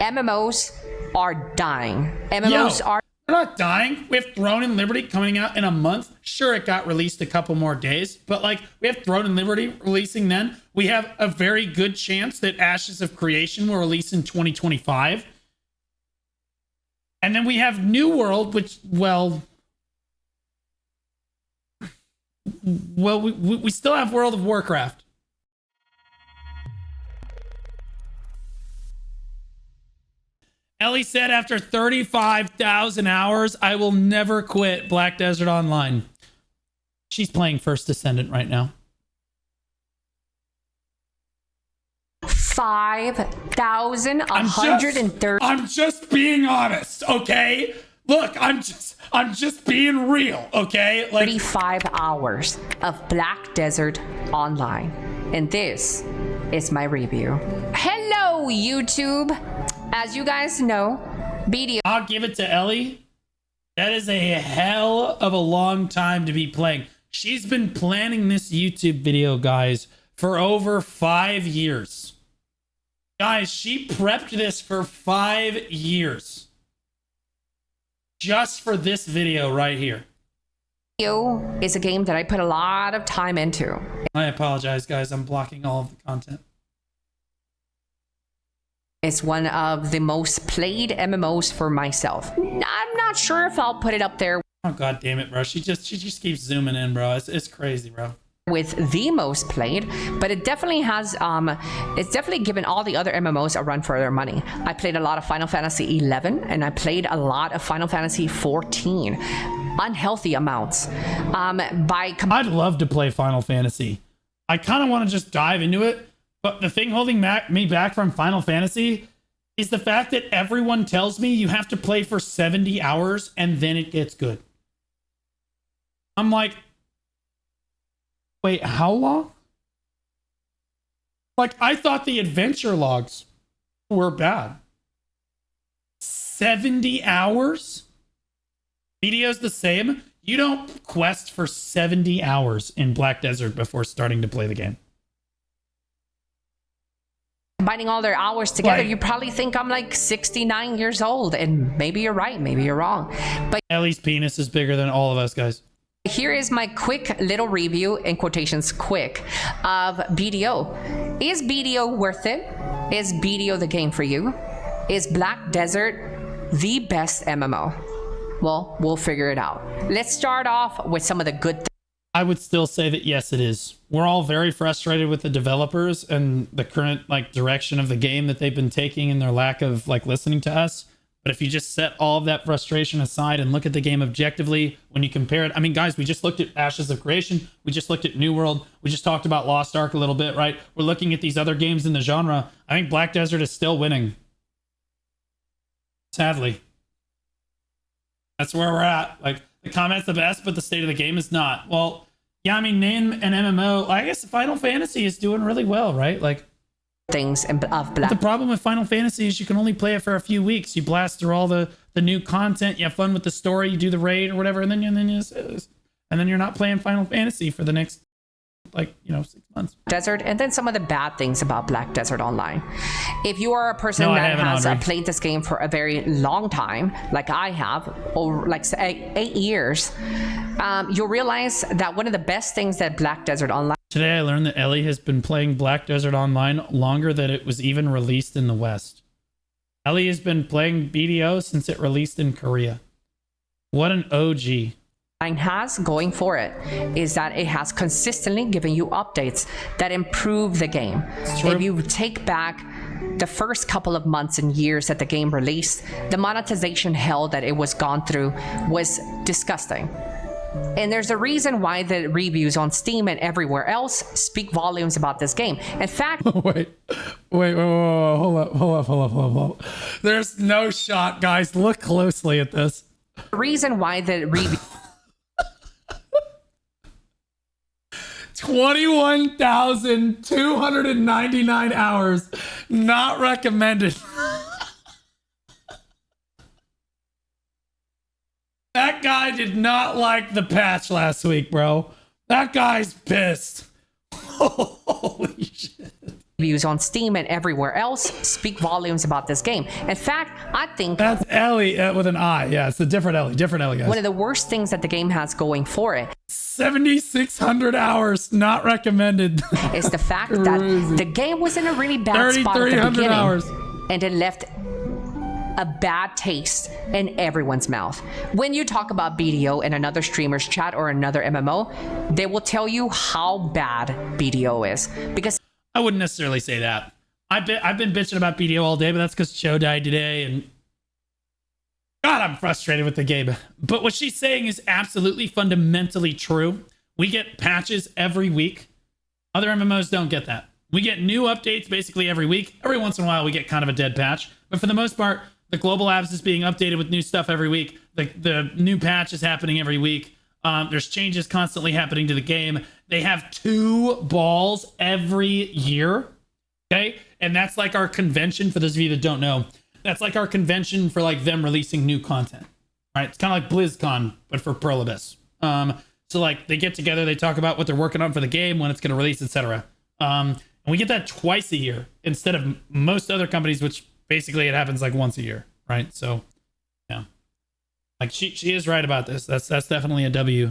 MMOs are dying. MMOs are... They're not dying. We have Throne and Liberty coming out in a month. Sure, it got released a couple more days, but like we have Throne and Liberty releasing then. We have a very good chance that Ashes of Creation will release in 2025. And then we have New World, which, well, we still have World of Warcraft. Ellie said, after 35,000 hours, I will never quit Black Desert Online. She's playing First Descendant right now. 5,130. I'm just being honest, okay? Look, I'm just being real, okay? Like 35 hours of Black Desert Online. And this is my review. Hello, YouTube. As you guys know, BDO... I'll give it to Ellie. That is a hell of a long time to be playing. She's been planning this YouTube video, guys, for over 5 years. Guys, she prepped this for 5 years. Just for this video right here. BDO is a game that I put a lot of time into. I apologize, guys. I'm blocking all of the content. It's one of the most played MMOs for myself. I'm not sure if I'll put it up there. Oh, god damn it, bro. She just keeps zooming in, bro. It's crazy, bro. With the most played, but it definitely has it's definitely given all the other MMOs a run for their money. I played a lot of Final Fantasy 11 and I played a lot of Final Fantasy 14, unhealthy amounts. I'd love to play Final Fantasy. I kind of want to just dive into it, but the thing holding me back from Final Fantasy is the fact that everyone tells me you have to play for 70 hours and then it gets good. I'm like, wait, how long? Like, I thought the adventure logs were bad. 70 hours? BDO's the same. You don't quest for 70 hours in Black Desert before starting to play the game. Combining all their hours together, you probably think I'm like 69 years old, and maybe you're right, maybe you're wrong. But Ellie's penis is bigger than all of us, guys. Here is my quick little review, in quotations quick, of BDO. Is BDO worth it? Is BDO the game for you? Is Black Desert the best MMO? Well, we'll figure it out. Let's start off with some of the good things. I would still say that yes, it is. We're all very frustrated with the developers and the current like direction of the game that they've been taking and their lack of like listening to us. But if you just set all of that frustration aside and look at the game objectively, when you compare it, I mean, guys, we just looked at Ashes of Creation. We just looked at New World. We just talked about Lost Ark a little bit, right? We're looking at these other games in the genre. I think Black Desert is still winning. Sadly. That's where we're at. Like, the combat's the best, but the state of the game is not. Well, yeah, I mean, name an MMO. I guess Final Fantasy is doing really well, right? Like, things of Black. The problem with Final Fantasy is you can only play it for a few weeks. You blast through all the new content. You have fun with the story. You do the raid or whatever, and then you're not playing Final Fantasy for the next, like, 6 months. Desert, and then some of the bad things about Black Desert Online. If you are a person that has played this game for a very long time, like I have, over like 8 years, you'll realize that one of the best things that Black Desert Online... Today I learned that Ellie has been playing Black Desert Online longer than it was even released in the West. Ellie has been playing BDO since it released in Korea. What an OG. Has going for it is that it has consistently given you updates that improve the game. If you take back the first couple of months and years that the game released, the monetization hell that it was gone through was disgusting. And there's a reason why the reviews on Steam and everywhere else speak volumes about this game. In fact, wait, hold up. There's no shot, guys. Look closely at this. The reason why the review 21,299 hours not recommended. That guy did not like the patch last week, bro. That guy's pissed. Holy shit. reviews on Steam and everywhere else speak volumes about this game. In fact, I think That's Ellie with an I. Yeah, it's a different Ellie, guys. one of the worst things that the game has going for it 7,600 hours, not recommended. is the fact that the game was in a really bad spot at the beginning, hours. and it left a bad taste in everyone's mouth. When you talk about BDO in another streamer's chat or another MMO, they will tell you how bad BDO is, because I wouldn't necessarily say that. I've been bitching about BDO all day, but that's because Cho died today, and God, I'm frustrated with the game. But what she's saying is absolutely fundamentally true. We get patches every week. Other MMOs don't get that. We get new updates basically every week. Every once in a while, we get kind of a dead patch. But for the most part, the global apps is being updated with new stuff every week. The new patch is happening every week. There's changes constantly happening to the game. They have 2 balls every year. Okay? And that's like our convention, for those of you that don't know. That's like our convention for like them releasing new content. Right? It's kind of like BlizzCon, but for Pearl Abyss. So like they get together, they talk about what they're working on for the game, when it's going to release, etc. And we get that twice a year instead of most other companies, which basically it happens like once a year, right? So yeah, like she is right about this. That's definitely a W.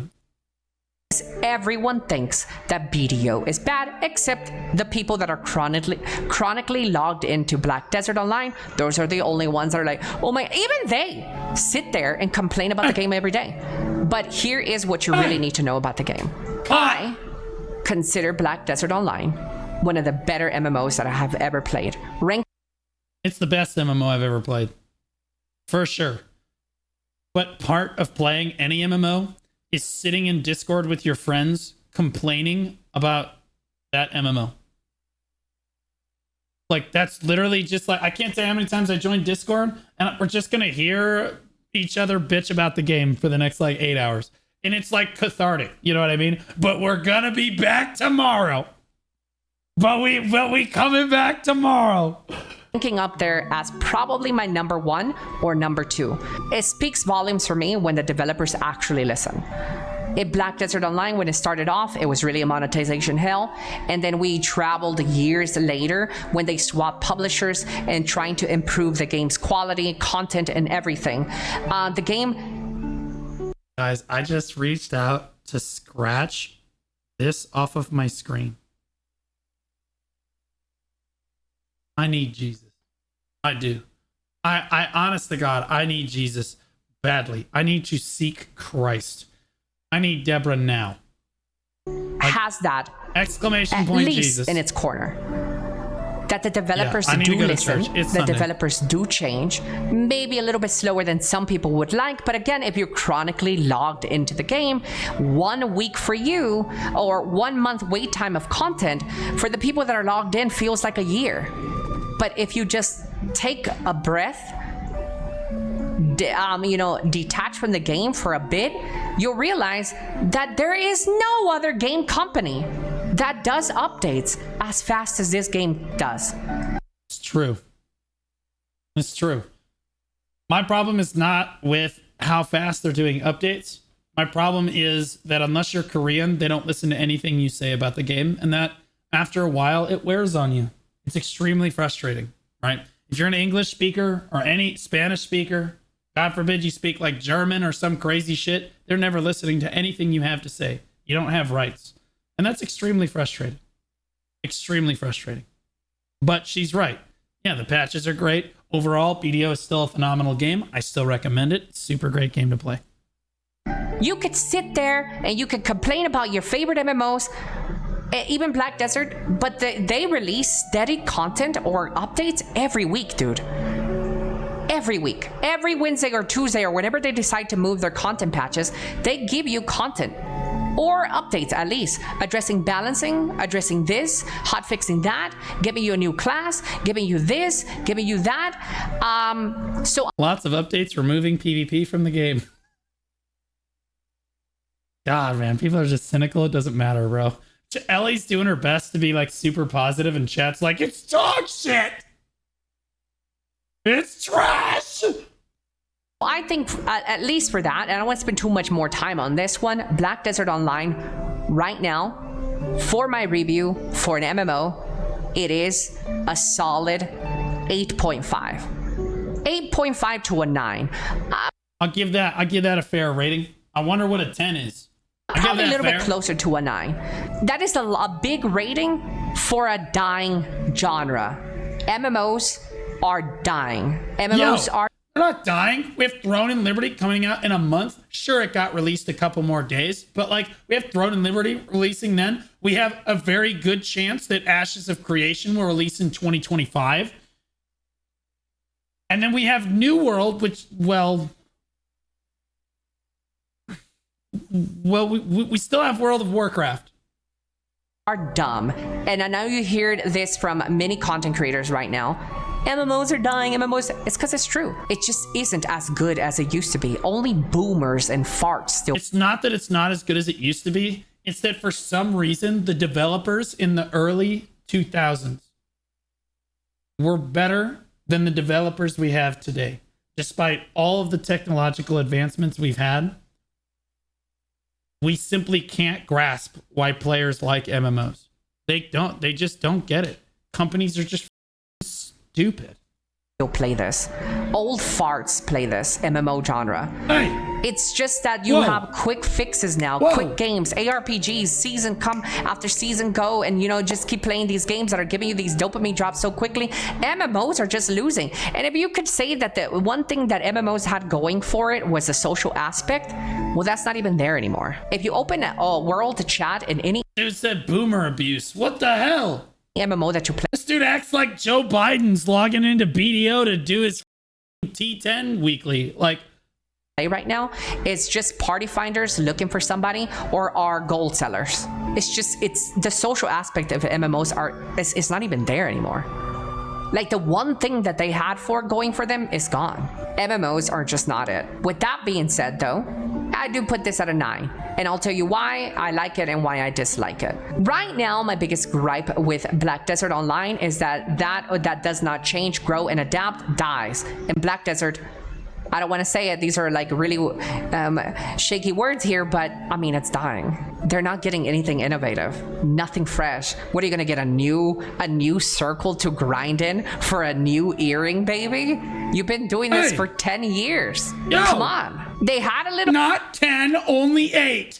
everyone thinks that BDO is bad, except the people that are chronically logged into Black Desert Online. Those are the only ones that are like, oh my, even they sit there and complain about the game every day. But here is what you really need to know about the game. I consider Black Desert Online one of the better MMOs that I have ever played. It's the best MMO I've ever played, for sure. But part of playing any MMO is sitting in Discord with your friends complaining about that MMO. Like, that's literally just like, I can't say how many times I joined Discord and we're just gonna hear each other bitch about the game for the next like 8 hours. And it's like cathartic, you know what I mean? But we're gonna be back tomorrow. But we coming back tomorrow. Ranking up there as probably my number 1 or number 2. It speaks volumes for me when the developers actually listen. In Black Desert Online, when it started off, it was really a monetization hell. And then we traveled years later when they swapped publishers and trying to improve the game's quality, content, and everything. The game... Guys, I just reached out to scratch this off of my screen. I need Jesus. I do. I honest to God, I need Jesus badly. I need to seek Christ. I need Deborah now. Has that exclamation at point least Jesus in its corner. That the developers do listen, the developers do change, maybe a little bit slower than some people would like, but again, if you're chronically logged into the game, 1 week for you or 1 month wait time of content for the people that are logged in feels like a year. But if you just take a breath, detach from the game for a bit, you'll realize that there is no other game company that does updates as fast as this game does. It's true. It's true. My problem is not with how fast they're doing updates. My problem is that unless you're Korean, they don't listen to anything you say about the game, and that after a while, it wears on you. It's extremely frustrating, right? If you're an English speaker or any Spanish speaker, God forbid you speak like German or some crazy shit, they're never listening to anything you have to say. You don't have rights. And that's extremely frustrating. Extremely frustrating. But she's right. Yeah, the patches are great. Overall, BDO is still a phenomenal game. I still recommend it. It's a super great game to play. You could sit there and you could complain about your favorite MMOs, even Black Desert, but they release steady content or updates every week, dude. Every week. Every Wednesday or Tuesday or whenever they decide to move their content patches, they give you content. Or updates, at least, addressing balancing, addressing this, hotfixing that, giving you a new class, giving you this, giving you that. So lots of updates removing PvP from the game. God, man, people are just cynical. It doesn't matter, bro. Ellie's doing her best to be like super positive, and chat's like, it's dog shit. It's trash. I think at least for that, and I don't want to spend too much more time on this one, Black Desert Online right now, for my review for an MMO, it is a solid 8.5. 8.5 to a 9. I'll give that a fair rating. I wonder what a 10 is. Probably a little bit closer to a 9. That is a big rating for a dying genre. MMOs are dying. MMOs are... They're not dying. We have Throne and Liberty coming out in a month. Sure, it got released a couple more days, but like we have Throne and Liberty releasing then. We have a very good chance that Ashes of Creation will release in 2025. And then we have New World, which, well, we still have World of Warcraft. Are dumb. And I know you hear this from many content creators right now. MMOs are dying, MMOs. It's because it's true. It just isn't as good as it used to be. Only boomers and farts still. It's not that it's not as good as it used to be. It's that for some reason, the developers in the early 2000s were better than the developers we have today. Despite all of the technological advancements we've had, we simply can't grasp why players like MMOs. They just don't get it. Companies are just stupid. You'll play this. Old farts play this MMO genre. Hey. It's just that you have quick fixes now, quick games, ARPGs, season come after season go, and you know, just keep playing these games that are giving you these dopamine drops so quickly. MMOs are just losing. And if you could say that the one thing that MMOs had going for it was the social aspect, well, that's not even there anymore. If you open a world to chat in any Dude said boomer abuse. What the hell? MMO that you play. This dude acts like Joe Biden's logging into BDO to do his T10 weekly. Like, right now, it's just party finders looking for somebody or are gold sellers. It's the social aspect of MMOs it's not even there anymore. Like the one thing that they had for going for them is gone. MMOs are just not it. With that being said though, I do put this at a 9, and I'll tell you why I like it and why I dislike it. Right now, my biggest gripe with Black Desert Online is that does not change, grow, and adapt dies. In Black Desert, I don't want to say it. These are like really shaky words here, but I mean, it's dying. They're not getting anything innovative, nothing fresh. What are you gonna get, a new circle to grind in for a new earring, baby? You've been doing this for 10 years. Yo, come on. They had a little. Not 10, only 8.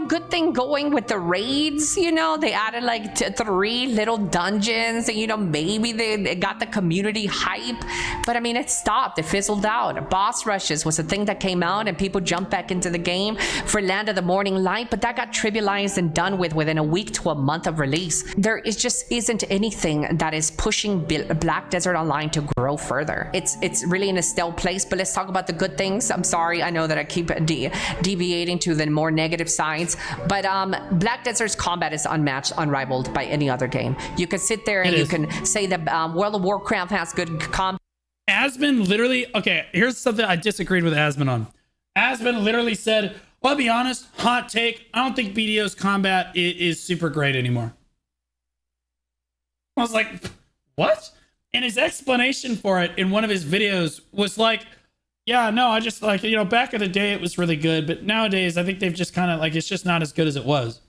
Good thing going with the raids, you know, they added like 3 little dungeons, and you know, maybe they got the community hype, but I mean, it stopped, it fizzled out. Boss rushes was a thing that came out and people jumped back into the game for Land of the Morning Light, but that got trivialized and done with within a week to a month of release. There is just isn't anything that is pushing Black Desert Online to grow further. It's really in a stale place. But let's talk about the good things. I'm sorry, I know that I keep deviating to the more negative sides, but Black Desert's combat is unmatched, unrivaled by any other game. You could sit there and you can say that World of Warcraft has good combat. Asmon literally, okay, here's something I disagreed with Asmon on. Asmon literally said, well, I'll be honest, hot take, I don't think BDO's combat is super great anymore. I was like, what? And his explanation for it in one of his videos was like, yeah, no, I just like, you know, back in the day it was really good, but nowadays I think they've just kind of like, it's just not as good as it was.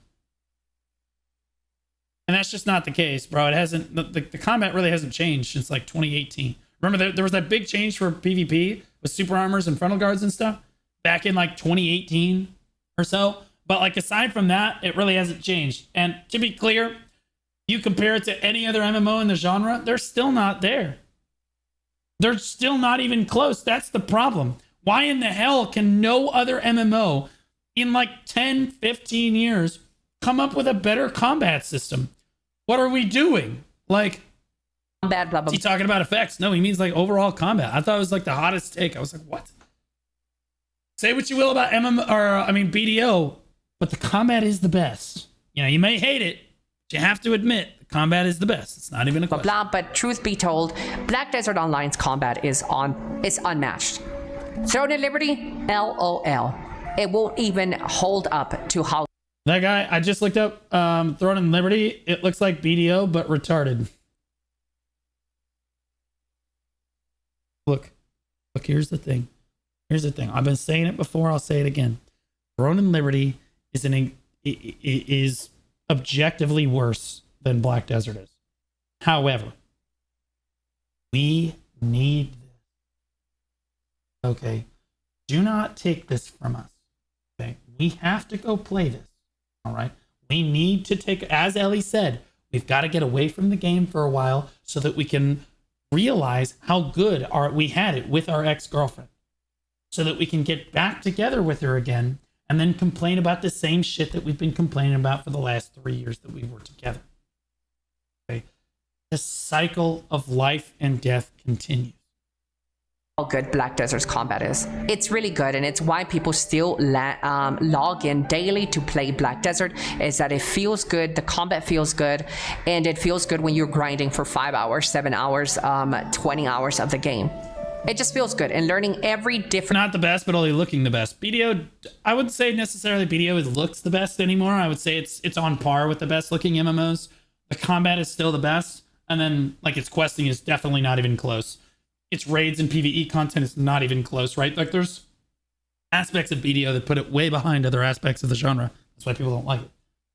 And that's just not the case, bro. It hasn't, the combat really hasn't changed since like 2018. Remember there was that big change for PvP with super armors and frontal guards and stuff back in like 2018 or so. But like, aside from that, it really hasn't changed. And to be clear, you compare it to any other MMO in the genre, they're still not there. They're still not even close. That's the problem. Why in the hell can no other MMO in like 10, 15 years come up with a better combat system? What are we doing? Like, Blah, blah, blah. is he talking about effects? No, he means like overall combat. I thought it was like the hottest take. I was like, what? Say what you will about BDO, but the combat is the best. You know, you may hate it, but you have to admit the combat is the best. It's not even a question. But truth be told, Black Desert Online's combat is unmatched. Throne and Liberty, LOL. It won't even hold up to how. That guy, I just looked up Throne and Liberty. It looks like BDO, but retarded. Look, here's the thing. I've been saying it before. I'll say it again. Throne and Liberty is objectively worse than Black Desert is. However, we need this. Okay, do not take this from us. Okay, we have to go play this. All right, we need to take, as Ellie said, we've got to get away from the game for a while so that we can realize how good we had it with our ex-girlfriend, so that we can get back together with her again and then complain about the same shit that we've been complaining about for the last 3 years that we were together. Okay, the cycle of life and death continues. How good Black Desert's combat is. It's really good, and it's why people still log in daily to play Black Desert, is that it feels good, the combat feels good, and it feels good when you're grinding for 5 hours, 7 hours, 20 hours of the game. It just feels good, and learning every different... Not the best, but only looking the best. BDO, I wouldn't say necessarily BDO looks the best anymore. I would say it's on par with the best looking MMOs. The combat is still the best, and then like its questing is definitely not even close. Its raids and PvE content is not even close, right? Like there's aspects of BDO that put it way behind other aspects of the genre. That's why people don't like it,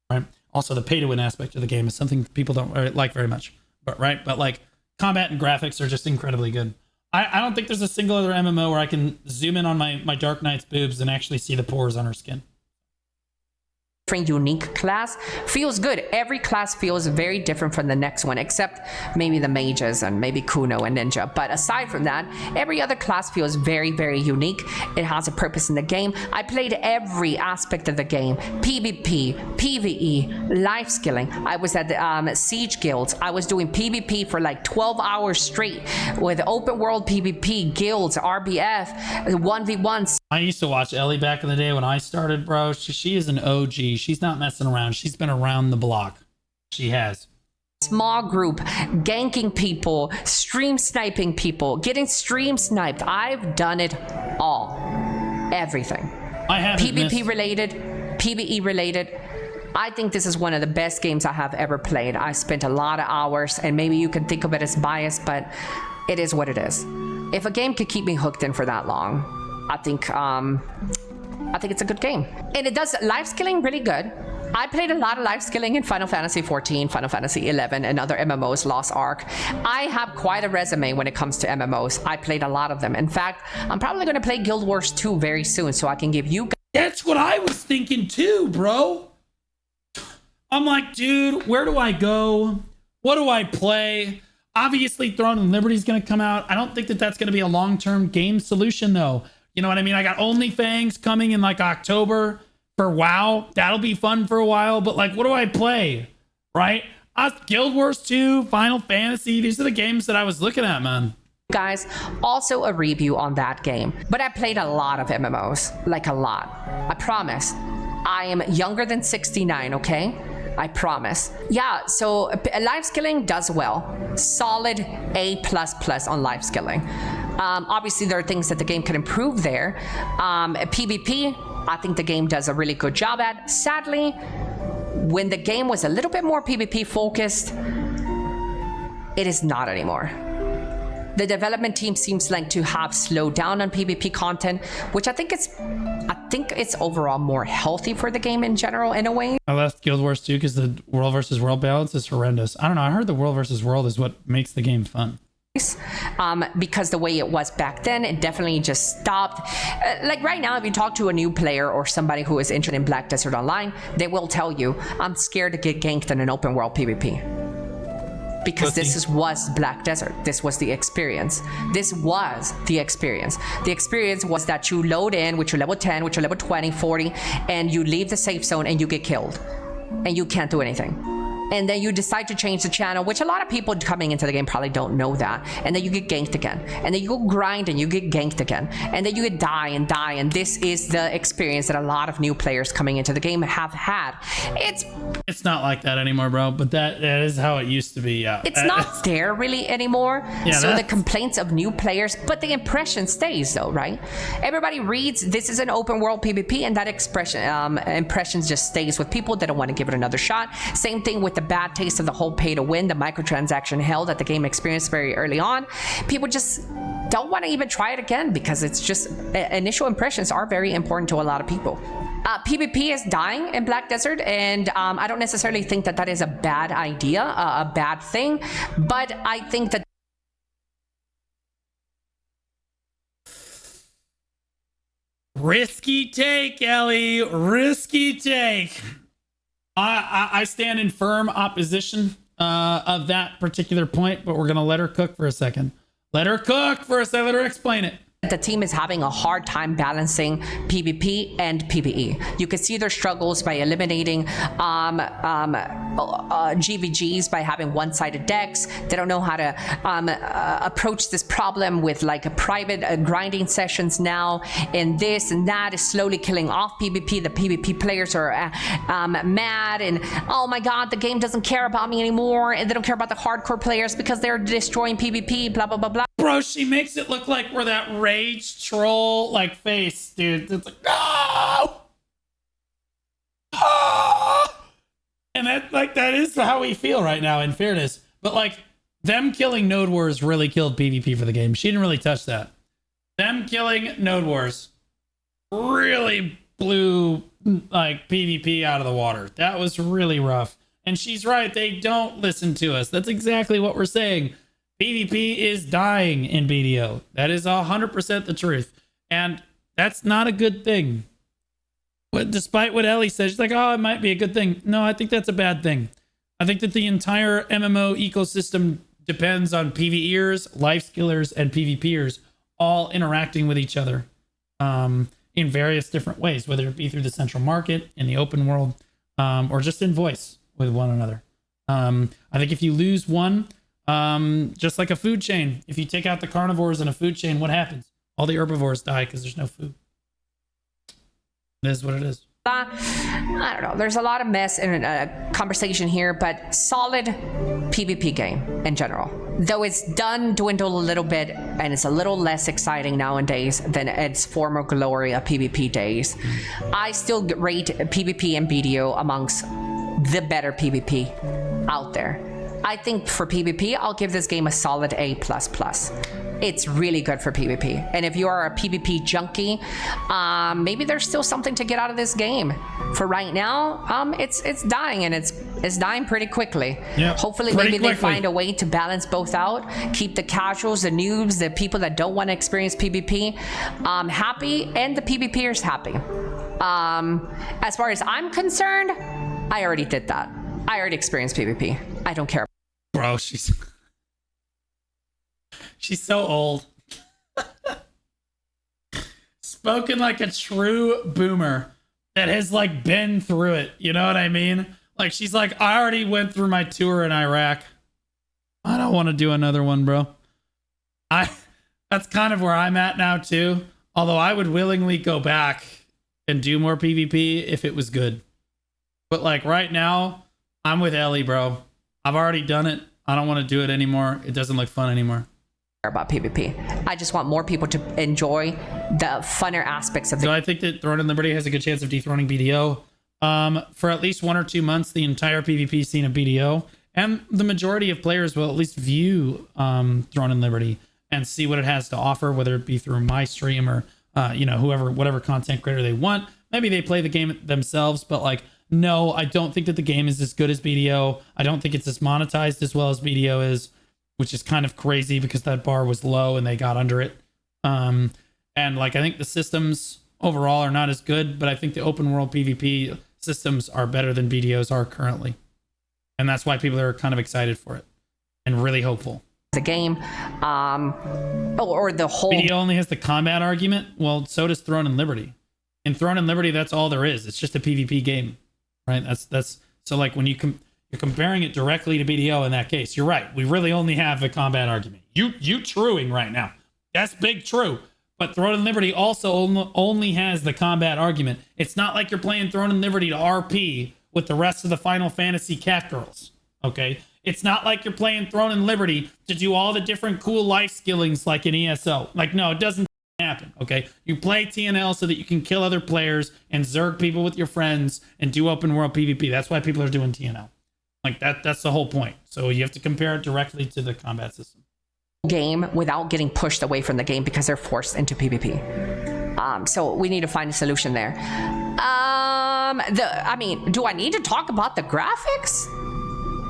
right? Also, the pay-to-win aspect of the game is something people don't like very much, but like combat and graphics are just incredibly good. I don't think there's a single other MMO where I can zoom in on my Dark Knight's boobs and actually see the pores on her skin. Unique class feels good. Every class feels very different from the next one, except maybe the mages and maybe Kuno and Ninja. But aside from that, every other class feels very, very unique. It has a purpose in the game. I played every aspect of the game: PvP, PvE, life skilling. I was at the Siege guilds. I was doing PvP for like 12 hours straight with open world PvP, guilds, RBF, 1v1s. I used to watch Ellie back in the day when I started, bro. She is an OG. She's not messing around. She's been around the block. She has. Small group, ganking people, stream sniping people, getting stream sniped. I've done it all. Everything. I have PvP related, PvE related. I think this is one of the best games I have ever played. I spent a lot of hours, and maybe you can think of it as biased, but it is what it is. If a game could keep me hooked in for that long, I think it's a good game. And it does life skilling really good. I played a lot of life skilling in Final Fantasy XIV, Final Fantasy XI, and other MMOs, Lost Ark. I have quite a resume when it comes to MMOs. I played a lot of them. In fact, I'm probably going to play Guild Wars 2 very soon, so I can give you guys... That's what I was thinking too, bro. I'm like, dude, where do I go? What do I play? Obviously, Throne and Liberty is going to come out. I don't think that that's going to be a long-term game solution, though. You know what I mean? I got OnlyFans coming in like October for WoW. That'll be fun for a while. But like, what do I play? Right? Guild Wars 2, Final Fantasy. These are the games that I was looking at, man. Guys, also a review on that game. But I played a lot of MMOs. Like a lot. I promise. I am younger than 69, okay? I promise. Yeah, so life skilling does well. Solid A++ on life skilling. Obviously, there are things that the game can improve there. PvP, I think the game does a really good job at. Sadly, when the game was a little bit more PvP focused, it is not anymore. The development team seems like to have slowed down on PvP content, which I think it's overall more healthy for the game in general, in a way. I left Guild Wars 2 because the world versus world balance is horrendous. I don't know. I heard the world versus world is what makes the game fun. Because the way it was back then, it definitely just stopped. Like right now, if you talk to a new player or somebody who is interested in Black Desert Online, they will tell you, I'm scared to get ganked in an open world PvP. Because was Black Desert. This was the experience. This was the experience. The experience was that you load in with your level 10, with your level 20, 40, and you leave the safe zone and you get killed. And you can't do anything. And then you decide to change the channel, which a lot of people coming into the game probably don't know that. And then you get ganked again. And then you go grind and you get ganked again. And then you get die. And this is the experience that a lot of new players coming into the game have had. It's not like that anymore, bro. But that is how it used to be. Yeah. It's not there really anymore. Yeah, so the complaints of new players, but the impression stays though, right? Everybody reads this is an open world PvP, and that impressions just stays with people. They don't want to give it another shot. Same thing with the bad taste of the whole pay to win, the microtransaction hell that the game experienced very early on. People just don't want to even try it again because it's just initial impressions are very important to a lot of people. PvP is dying in Black Desert, and I don't necessarily think that that is a bad idea, a bad thing, but I think that risky take, Ellie. Risky take. I stand in firm opposition of that particular point, but we're gonna let her cook for a second. Let her cook for a second. Let her explain it. the team is having a hard time balancing PvP and PvE. You can see their struggles by eliminating GVGs by having one-sided decks. They don't know how to approach this problem with like a private grinding sessions now, and this and that is slowly killing off PvP. The PvP players are mad and, oh my god, the game doesn't care about me anymore, and they don't care about the hardcore players because they're destroying PvP, blah blah blah blah. Bro, she makes it look like we're that rage troll like face, dude. It's like, no! Ah! And that is how we feel right now, in fairness. But like, them killing Node Wars really killed PvP for the game. She didn't really touch that. Them killing Node Wars really blew like PvP out of the water. That was really rough. And she's right, they don't listen to us. That's exactly what we're saying. PvP is dying in BDO. That is 100% the truth. And that's not a good thing. But despite what Ellie says, she's like, oh, it might be a good thing. No, I think that's a bad thing. I think that the entire MMO ecosystem depends on PvEers, life skillers, and PvPers all interacting with each other in various different ways, whether it be through the central market, in the open world, or just in voice with one another. I think if you lose one, just like a food chain, if you take out the carnivores in a food chain, what happens? All the herbivores die because there's no food. It is what it is. I don't know. There's a lot of mess in a conversation here, but solid PvP game in general. Though it's done dwindle a little bit, and it's a little less exciting nowadays than its former glory of PvP days. I still rate PvP and BDO amongst the better PvP out there. I think for PvP, I'll give this game a solid A++. It's really good for PvP. And if you are a PvP junkie, maybe there's still something to get out of this game. For right now, it's dying, and it's dying pretty quickly. Yep, hopefully maybe they find a way to balance both out, keep the casuals, the noobs, the people that don't want to experience PvP happy, and the PvPers happy. As far as I'm concerned, I already did that. I already experienced PvP. I don't care. Bro, she's so old. Spoken like a true boomer that has like been through it. You know what I mean? Like, she's like, I already went through my tour in Iraq. I don't want to do another one, bro. That's kind of where I'm at now too. Although I would willingly go back and do more PvP if it was good. But like right now, I'm with Ellie, bro. I've already done it. I don't want to do it anymore. It doesn't look fun anymore. About PvP. I just want more people to enjoy the funner aspects of the So I think that Throne and Liberty has a good chance of dethroning BDO. For at least 1 or 2 months, the entire PvP scene of BDO and the majority of players will at least view Throne and Liberty and see what it has to offer, whether it be through my stream or whatever content creator they want. Maybe they play the game themselves, but like, no, I don't think that the game is as good as BDO. I don't think it's as monetized as well as BDO is, which is kind of crazy because that bar was low and they got under it. And like, I think the systems overall are not as good, but I think the open world PvP systems are better than BDOs are currently. And that's why people are kind of excited for it and really hopeful. The game, or the whole... BDO only has the combat argument. Well, so does Throne and Liberty. In Throne and Liberty, that's all there is. It's just a PvP game. Right, that's so like when you're comparing it directly to BDO in that case, you're right. We really only have the combat argument. You truing right now. That's big true. But Throne and Liberty also only has the combat argument. It's not like you're playing Throne and Liberty to RP with the rest of the Final Fantasy cat girls. Okay, it's not like you're playing Throne and Liberty to do all the different cool life skillings like in ESO. Like, no, it doesn't happen. Okay, you play TNL so that you can kill other players and zerg people with your friends and do open world PvP. That's why people are doing TNL. Like that's the whole point. So you have to compare it directly to the combat system. Game without getting pushed away from the game because they're forced into PvP. So we need to find a solution there. I mean, do I need to talk about the graphics?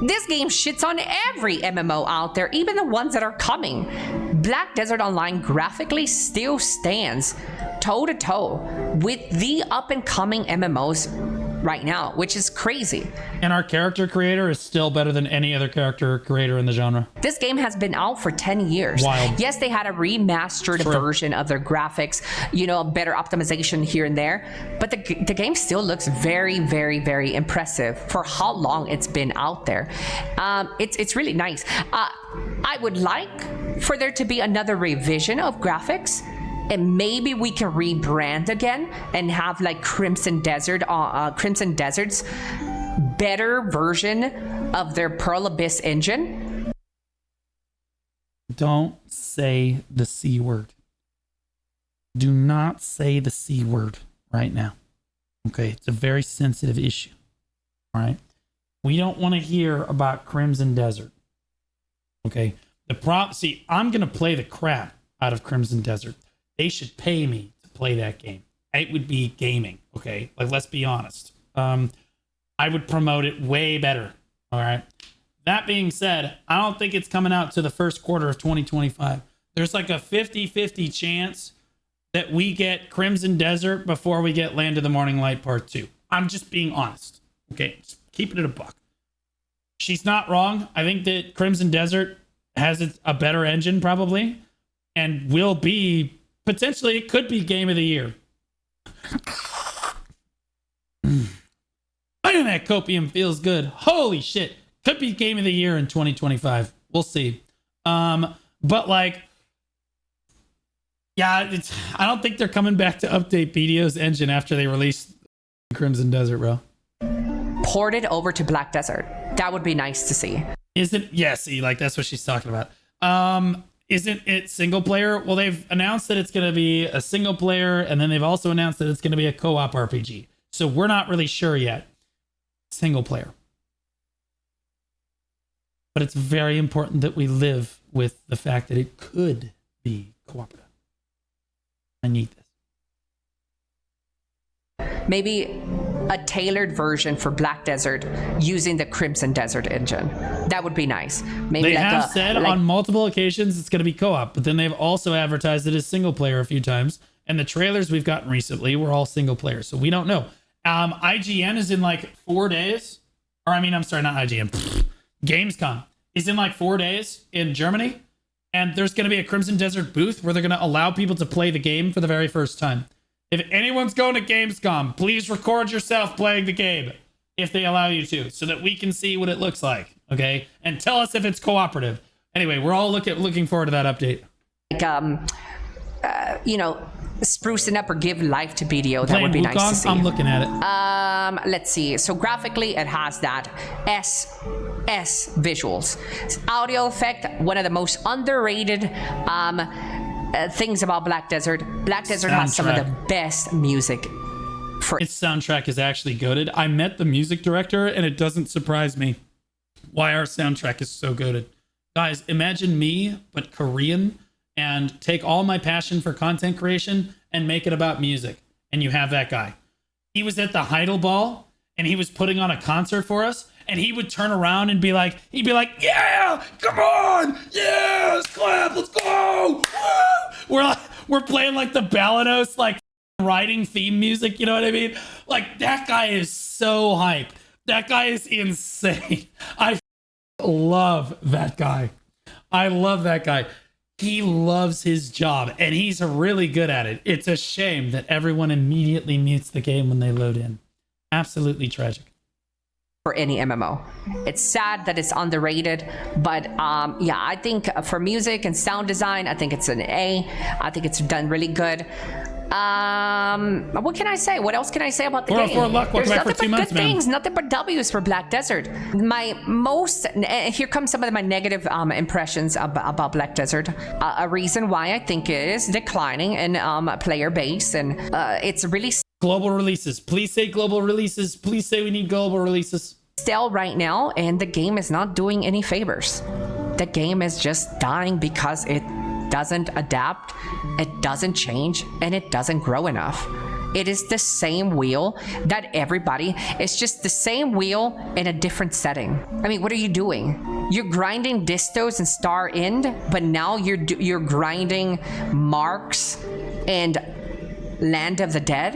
This game shits on every MMO out there, even the ones that are coming. Black Desert Online graphically still stands toe-to-toe with the up-and-coming MMOs right now, which is crazy. And our character creator is still better than any other character creator in the genre. This game has been out for 10 years. Wild. Yes, they had a remastered version of their graphics, you know, better optimization here and there, but the game still looks very, very, very impressive for how long it's been out there. It's really nice. I would like for there to be another revision of graphics, and maybe we can rebrand again and have like Crimson Desert's better version of their Pearl Abyss engine. Don't say the C word. Do not say the C word right now. Okay, it's a very sensitive issue. All right. We don't want to hear about Crimson Desert. Okay. See, I'm going to play the crap out of Crimson Desert. They should pay me to play that game. It would be gaming, okay? Like, let's be honest. I would promote it way better, all right? That being said, I don't think it's coming out to the first quarter of 2025. There's like a 50-50 chance that we get Crimson Desert before we get Land of the Morning Light Part 2. I'm just being honest, okay? Just keeping it a buck. She's not wrong. I think that Crimson Desert has a better engine probably and will be... Potentially, it could be game of the year. I know that copium feels good. Holy shit. Could be game of the year in 2025. We'll see. But like, yeah, I don't think they're coming back to update BDO's engine after they released Crimson Desert, bro. Ported over to Black Desert. That would be nice to see. Isn't? Yeah, see, like that's what she's talking about. Isn't it single player? Well, they've announced that it's going to be a single player, and then they've also announced that it's going to be a co-op RPG. So we're not really sure yet. Single player. But it's very important that we live with the fact that it could be cooperative. I need this. Maybe a tailored version for Black Desert using the Crimson Desert engine. That would be nice. Maybe they have said on multiple occasions it's going to be co-op, but then they've also advertised it as single player a few times. And the trailers we've gotten recently were all single player, so we don't know. IGN is in like 4 days. Or I mean, I'm sorry, not IGN. Gamescom is in like 4 days in Germany. And there's going to be a Crimson Desert booth where they're going to allow people to play the game for the very first time. If anyone's going to Gamescom, please record yourself playing the game if they allow you to, so that we can see what it looks like, okay? And tell us if it's cooperative. Anyway, we're all looking forward to that update. Like, you know, sprucing up or give life to BDO. That would be nice to see. I'm looking at it. Let's see. So graphically, it has that S visuals. Audio effect, one of the most underrated things about Black Desert. Black Desert has some of the best music. Its soundtrack is actually goated. I met the music director, and it doesn't surprise me why our soundtrack is so goated. Guys, imagine me, but Korean, and take all my passion for content creation and make it about music. And you have that guy. He was at the Heidel Ball, and he was putting on a concert for us. And he would turn around and be like, yeah, come on, yeah, let's clap, let's go. Woo! We're playing like the Balanos, like riding theme music, you know what I mean? Like that guy is so hype. That guy is insane. I love that guy. I love that guy. He loves his job and he's really good at it. It's a shame that everyone immediately mutes the game when they load in. Absolutely tragic. For any MMO. It's sad that it's underrated, but yeah, I think for music and sound design, I think it's an A. I think it's done really good. What can I say? What else can I say about the game? There's nothing but good things, nothing but W's for Black Desert. Here comes some of my negative impressions about Black Desert. A reason why I think it is declining in player base, and it's really global releases. Please say global releases. Please say we need global releases. Still right now, and the game is not doing any favors. The game is just dying because it doesn't adapt, it doesn't change, and it doesn't grow enough. It is the same wheel that everybody, it's just the same wheel in a different setting. I mean, what are you doing? You're grinding distos and star end, but now you're grinding marks and land of the dead.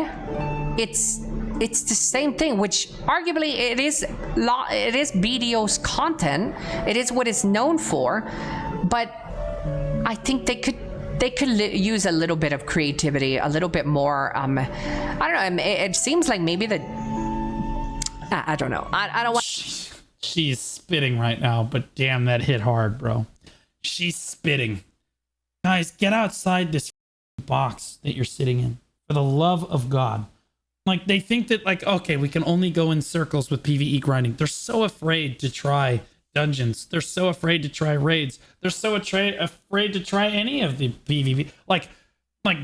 It's the same thing, which arguably it is BDO's content. It is what it's known for, but I think they could use a little bit of creativity, a little bit more. I don't know. It seems like maybe I don't know. I don't want. She's spitting right now, but damn, that hit hard, bro. She's spitting. Guys, get outside this box that you're sitting in. For the love of God. Like, they think that, like, okay, we can only go in circles with PvE grinding. They're so afraid to try dungeons. They're so afraid to try raids. They're so afraid to try any of the PvP. Like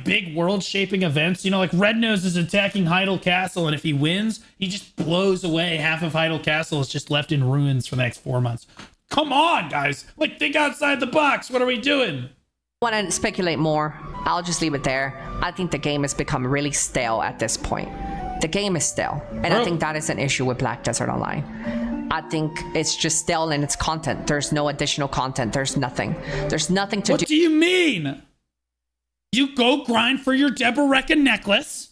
big world-shaping events. You know, like Red Nose is attacking Heidel Castle, and if he wins, he just blows away. Half of Heidel Castle is just left in ruins for the next 4 months. Come on, guys. Like, think outside the box. What are we doing? I want to speculate more. I'll just leave it there. I think the game has become really stale at this point. The game is stale, and I think that is an issue with Black Desert Online. I think it's just stale in its content. There's no additional content. There's nothing. There's nothing to do. What do you mean? You go grind for your Deboreka necklace,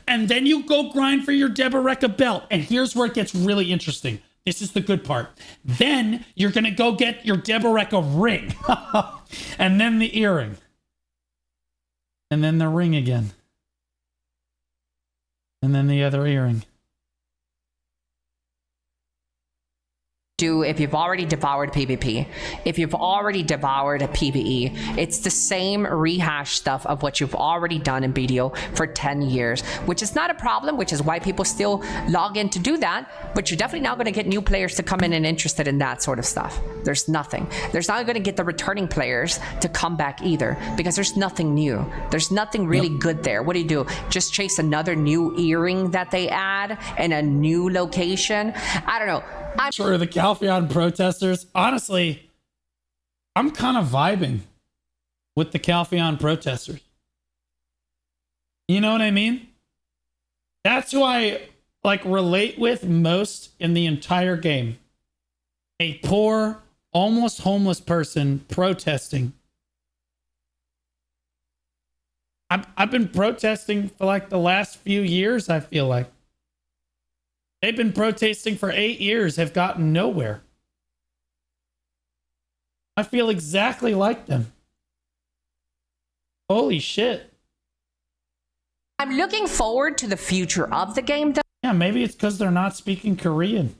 and then you go grind for your Deboreka belt. And here's where it gets really interesting. This is the good part. Then you're going to go get your Deboreka ring. And then the earring. And then the ring again. And then the other earring. Do if you've already devoured PvP, if you've already devoured a PvE, it's the same rehash stuff of what you've already done in BDO for 10 years, which is not a problem, which is why people still log in to do that. But you're definitely not going to get new players to come in and interested in that sort of stuff. There's nothing. There's not going to get the returning players to come back either, because there's nothing new. There's nothing really good there. What do? Just chase another new earring that they add in a new location? I don't know. I'm sure the Calpheon protesters, honestly, I'm kind of vibing with the Calpheon protesters. You know what I mean? That's who I like relate with most in the entire game. A poor, almost homeless person protesting. I've been protesting for like the last few years, I feel like. They've been protesting for 8 years, have gotten nowhere. I feel exactly like them. Holy shit. I'm looking forward to the future of the game, though. Yeah, maybe it's because they're not speaking Korean.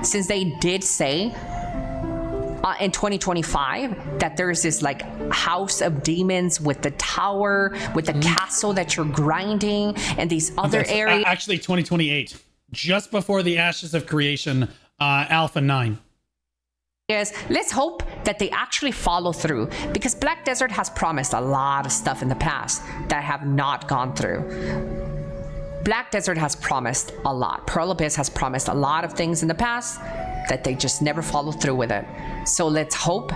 Since they did say in 2025 that there's this like house of demons with the tower, with the castle that you're grinding, and these other areas. Actually, 2028, just before the Ashes of Creation, Alpha 9. Yes, let's hope that they actually follow through, because Black Desert has promised a lot of stuff in the past that have not gone through. Black Desert has promised a lot. Pearl Abyss has promised a lot of things in the past that they just never follow through with it. So let's hope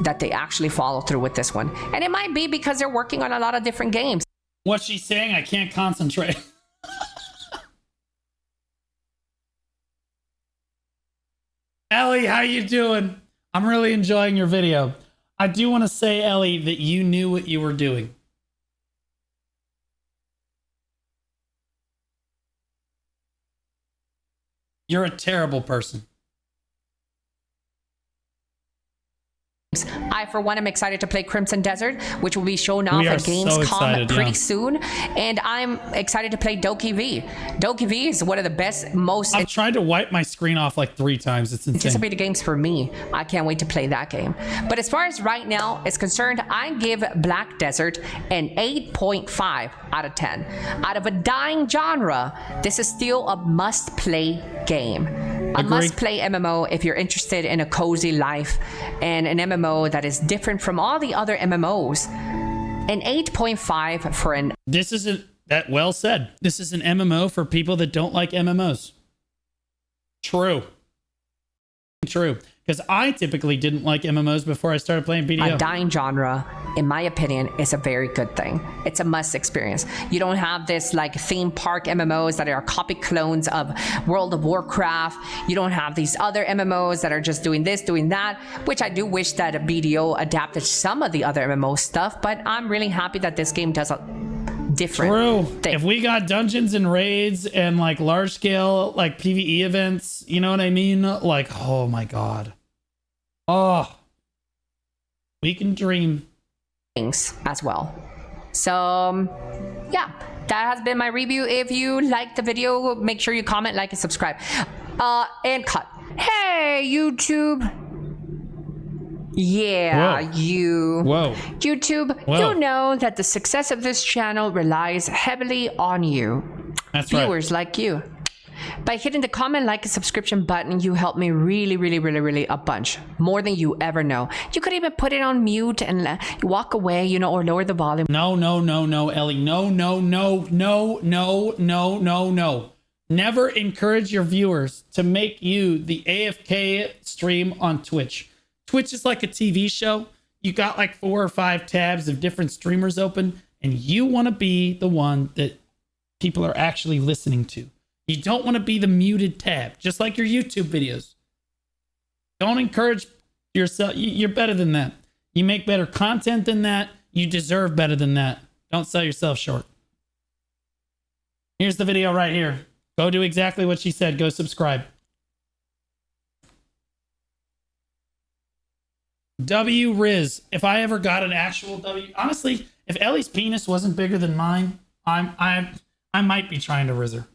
that they actually follow through with this one. And it might be because they're working on a lot of different games. What's she saying? I can't concentrate. Ellie, how you doing? I'm really enjoying your video. I do want to say, Ellie, that you knew what you were doing. You're a terrible person. I, for one, am excited to play Crimson Desert, which will be shown off at Gamescom pretty soon. And I'm excited to play Doki V. Doki V is one of the best, most... I've tried to wipe my screen off like 3 times. It's insane. Anticipated games for me. I can't wait to play that game. But as far as right now is concerned, I give Black Desert an 8.5 out of 10. Out of a dying genre, this is still a must-play game. A must-play MMO if you're interested in a cozy life and an MMO that is different from all the other MMOs. An 8.5 for an... This isn't that well said. This is an MMO for people that don't like MMOs. True. True. Because I typically didn't like MMOs before I started playing BDO. A dying genre in my opinion, is a very good thing. It's a must experience. You don't have this like theme park MMOs that are copy clones of World of Warcraft. You don't have these other MMOs that are just doing this, doing that, which I do wish that a BDO adapted some of the other MMO stuff, but I'm really happy that this game does a different thing. If we got dungeons and raids and like large scale like PvE events, you know what I mean? Like, oh my God. Oh, we can dream. Things as well. So yeah, that has been my review. If you liked the video, make sure you comment, like, and subscribe. And cut. Hey, YouTube. Yeah, YouTube, you know that the success of this channel relies heavily on you. That's viewers like you. By hitting the comment, like, and subscription button, you help me really a bunch. More than you ever know. You could even put it on mute and walk away, you know, or lower the volume. No, Ellie. No. Never encourage your viewers to make you the AFK stream on Twitch. Twitch is like a TV show. You got like 4 or 5 tabs of different streamers open, and you want to be the one that people are actually listening to. You don't want to be the muted tab, just like your YouTube videos. Don't encourage yourself. You're better than that. You make better content than that. You deserve better than that. Don't sell yourself short. Here's the video right here. Go do exactly what she said. Go subscribe. W Riz. If I ever got an actual W, honestly, if Ellie's penis wasn't bigger than mine, I might be trying to Riz her.